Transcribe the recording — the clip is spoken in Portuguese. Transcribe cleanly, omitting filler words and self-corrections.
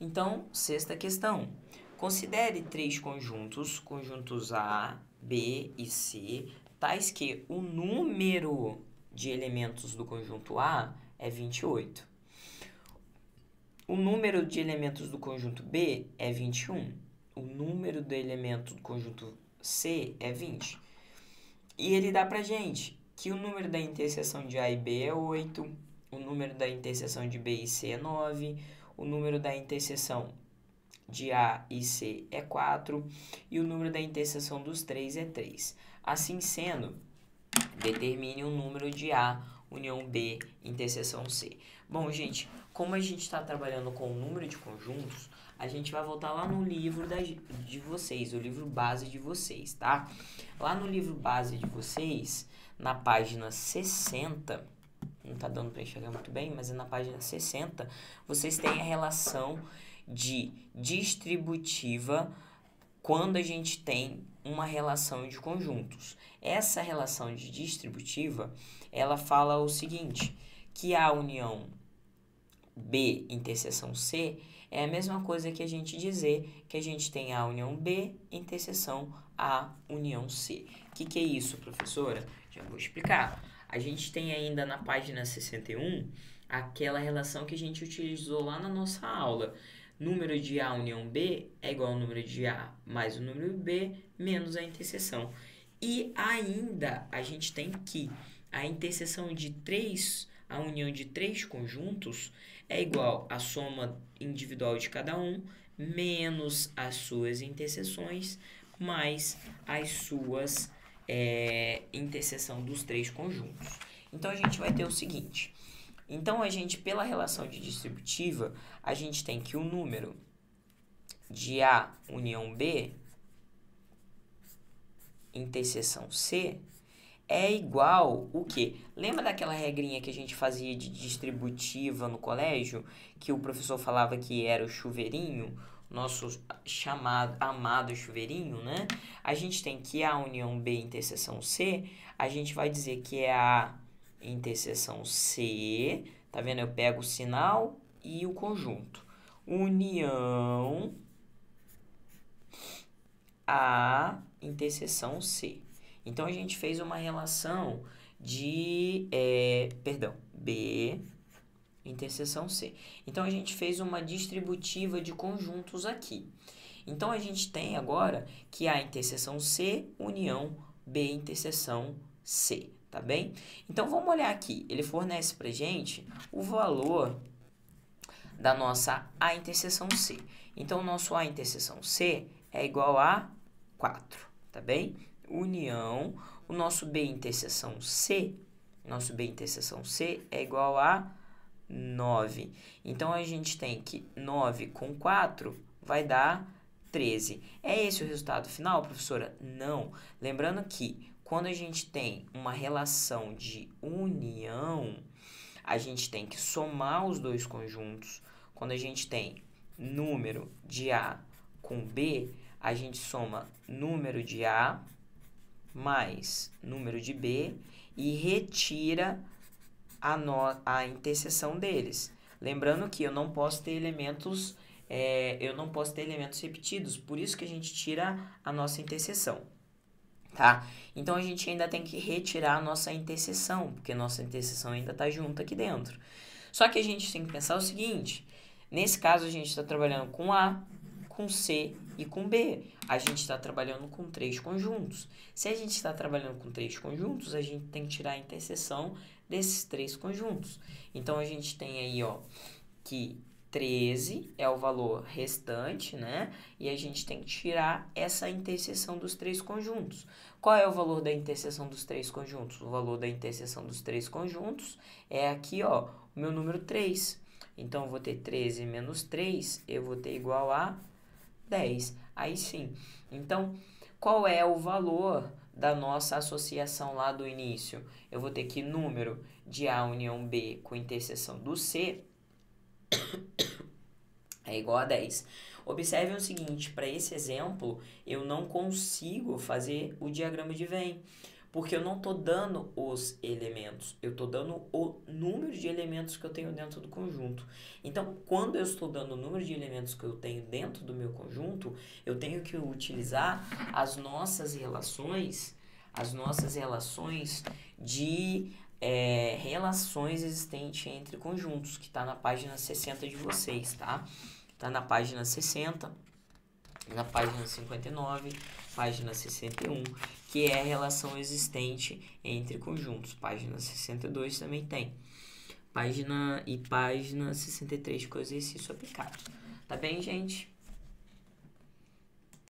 Então, sexta questão. Considere três conjuntos A, B e C, tais que o número de elementos do conjunto A é 28. O número de elementos do conjunto B é 21. O número de elementos do conjunto C é 20. E ele dá pra gente que o número da interseção de A e B é 8, o número da interseção de B e C é 9, o número da interseção de A e C é 4 e o número da interseção dos três é 3. Assim sendo, determine o número de A, união B, interseção C. Bom, gente, como a gente está trabalhando com o número de conjuntos, a gente vai voltar lá no livro de vocês, o livro base de vocês, tá? Lá no livro base de vocês, na página 60, não tá dando para enxergar muito bem, mas é na página 60, vocês têm a relação de distributiva quando a gente tem uma relação de conjuntos. Essa relação de distributiva, ela fala o seguinte, que a união B interseção C é a mesma coisa que a gente dizer que a gente tem a união B interseção A união C. O que é isso, professora? Já vou explicar. A gente tem ainda na página 61 aquela relação que a gente utilizou lá na nossa aula. Número de A união B é igual ao número de A mais o número B menos a interseção. E ainda a gente tem que a interseção de a união de três conjuntos é igual à soma individual de cada um menos as suas interseções mais as suas interseção dos três conjuntos. Então, a gente vai ter o seguinte. Então, pela relação de distributiva, a gente tem que o número de A união B interseção C é igual o quê? Lembra daquela regrinha que a gente fazia de distributiva no colégio? Que o professor falava que era o chuveirinho? Nosso amado chuveirinho, né? A gente tem que A união B interseção C, a gente vai dizer que é A interseção C, tá vendo? Eu pego o sinal e o conjunto. União A interseção C. Então, a gente fez uma relação de, B interseção C. Então, a gente fez uma distributiva de conjuntos aqui. Então, a gente tem agora que A interseção C, união B interseção C, tá bem? Então, vamos olhar aqui. Ele fornece pra gente o valor da nossa A interseção C. Então, o nosso A interseção C é igual a 4, tá bem? União, o nosso B interseção C é igual a 9. Então, a gente tem que 9 com 4 vai dar 13. É esse o resultado final, professora? Não. Lembrando que quando a gente tem uma relação de união, a gente tem que somar os dois conjuntos. Quando a gente tem número de A com B, a gente soma número de A mais número de B e retira a interseção deles. Lembrando que eu não posso ter elementos repetidos, por isso que a gente tira a nossa interseção, tá? Então, a gente ainda tem que retirar a nossa interseção, porque a nossa interseção ainda está junto aqui dentro. Só que a gente tem que pensar o seguinte, nesse caso a gente está trabalhando com A, com C e com B. A gente está trabalhando com três conjuntos. Se a gente está trabalhando com três conjuntos, a gente tem que tirar a interseção desses três conjuntos. Então, a gente tem aí, que 13 é o valor restante, né? E a gente tem que tirar essa interseção dos três conjuntos. Qual é o valor da interseção dos três conjuntos? O valor da interseção dos três conjuntos é aqui, o meu número 3. Então, eu vou ter 13 menos 3, eu vou ter igual a 10. Aí sim. Então, qual é o valor da nossa associação lá do início? Eu vou ter que número de A união B com interseção do C é igual a 10. Observem o seguinte, para esse exemplo, eu não consigo fazer o diagrama de Venn, Porque eu não estou dando os elementos, eu estou dando o número de elementos que eu tenho dentro do conjunto. Então, quando eu estou dando o número de elementos que eu tenho dentro do meu conjunto, eu tenho que utilizar as nossas relações de relações existentes entre conjuntos, que está na página 60 de vocês, tá? Está na página 60, na página 59, página 61, que é a relação existente entre conjuntos. Página 62 também tem. Página 63 com exercício aplicado. Tá bem, gente?